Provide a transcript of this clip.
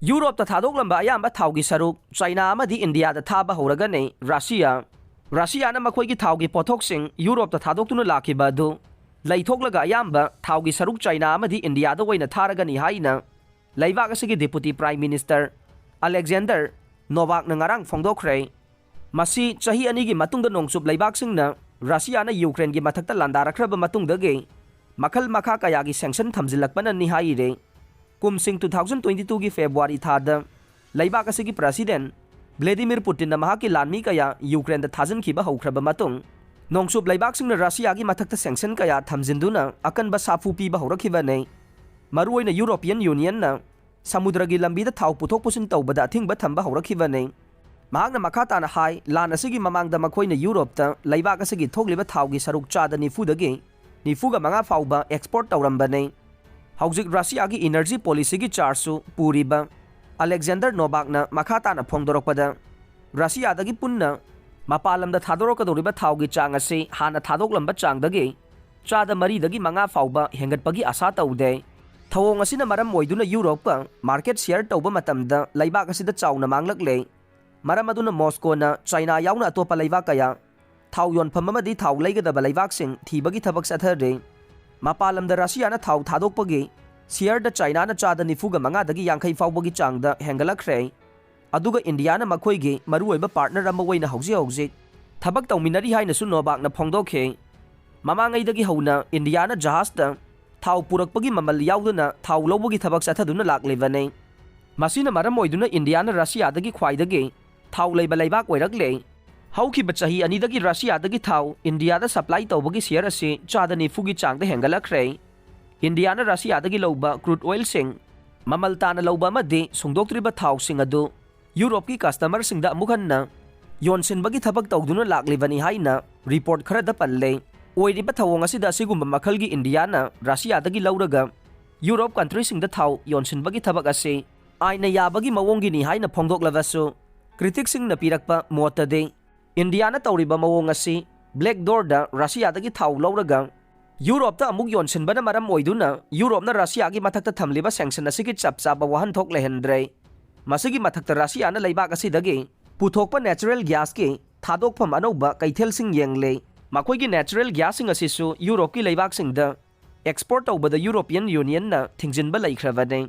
Europe थादोक्लंबा अयाम्बा थाउगी सरुक China अमदी इंडिया थाबा हौरगनी रशिया मखोइगी थाउगी पोथोक्सिंग यूरोप थादोक्तुना लाखिबा अदु लैथोक्लगा अयाम्बा थाउगी सरुक चाइना अमदी इंडिया ओइना थारगनी हाइना लैबाक असगी deputy prime minister Alexander Novak नंगारांग फोंदोखरे मसी चाही अनिगी मतुंगदा नोंगसुब लैबाकसिंगना रशियाना यूक्रेन की मथक्ता लांदारखरबा मतुंगदगे मखल मखा कयागी सैंक्शन थमजिलकपना निहाइरे कुमसिंग 2022 की फेब्रुआरी थादा लैबाक असगी प्रेसिडेंट व्लादिमीर पुतिन महाकी लानमी कया यूक्रेन थाजनखिबा हौख्रबा मतुंग नोंगसुब लैबाकसिंगना रशियागी मथक्ता सैंक्शन कया थमजिंदुना अकनबा साफु पीबा हौरखिबाने मरुओइना यूरोपियन यूनियन समुद्रगी लंबीदा थाव पुथोक पुसिन तौबदा अथिंगबा थंबा हौरखिबाने महांगना मखाताना हाई लान असगी ममांगदा मखोइना यूरोपता लैबाक असगी थोगलिबा थावगी सरुक चादा निफुदगी निफुगा मंगा फाउबा एक्सपोर्ट तौरंबने हौजिक रशियागी एनर्जी पॉलिसी की चार्जसु पूरीबा अलेक्जेंडर नोवाकना मखाताना फोंदोरकपदा रशियादगी पुन्ना मपालमदा थादोरकदोरिबा थावगी चांग असे हाना थादोक्लंबा चांगदगी चादा मरीदगी मंगा फाउबा हेंगटपगी आशा तौदे थवोंग असिना मरम ओइदुना यूरोप मार्केट शेयर तौबा मतमदा लैबाक असिदा चाउना मांगलकले मरम अदुना मॉस्कोना चाइना याउना अतोपा लैबाक कया थाव योनफम अमदी थाव लैगदबा लैबाकसिंग थीबगी थबक सथरे मपालमदा रशियाना थाव थादोकपगी शेयर चाइना चादा निफुगा मंगादगी यांखै फाउबगी चांगदा हेंगलखरे अदुगा इंडियाना मखोइगी मरुओइबा पार्टनर अमा ओइना हौजी थबक तौमिनरी हाइनसु नोवाकना फोंदोखे ममांगैदगी हौना इंडियाना जहाजदा थाव पुरकपगी ममल याउदुना थाव लौबगी थबक सथदुना लाक्लेबने मसिना मरम ओइदुना इंडियाना रशियादगी ख्वाइदगी थाव लैबा लैबाक ओइरकले हौखिबा चाही अनिदगी रशियादगी थाव इंडियादा सप्लाई तौबगी शेयर असे चादा निफुगी चांगदा हेंगलखरे इंडियाना रशियादगी लौबा क्रूड ऑयल सिंग ममल ताना लौबा अमदी सुंगदोक्त्रिबा थाव सिंग अदु यूरोप की कस्टमर सिंगदा अमुखन्ना योनसिनबगी थबक तौदुना लाक्लिबनी हाइना रिपोर्ट खरदा पल्ले ओइरिबा थवोंग असिदा असिगुम्बा मखलगी इंडियाना रशियादगी लौरगा यूरोप कंट्री सिंगदा थाव योनसिनबगी थबक असे आइना याबगी मवोंगिनी हाइना फोंदोक्लबसु क्रिटिक सिंगना पिरकपा मोतदे इंडियाना तौरिबा मवोंग असी ब्लैक डोरदा रशियादगी थाव लौरगा यूरोपता अमुक योनसिनबना मरम ओइदुना यूरोपना रशियागी मथक्ता थमलिबा सैंक्शन असिगी चपचाबा वहनथोक लेहनद्रे मसिगी मथक्ता रशियाना लैबाक असिदगी पुथोकपा नेचुरल गैस की थादोकफम अनौबा कैथेलसिंग येंगले मखोइगी नेचुरल गैसिंग असिसु यूरोप की लैबाकसिंगदा एक्सपोर्ट तौबदा यूरोपियन यूनियन ना थिंजिनबा लैख्रबने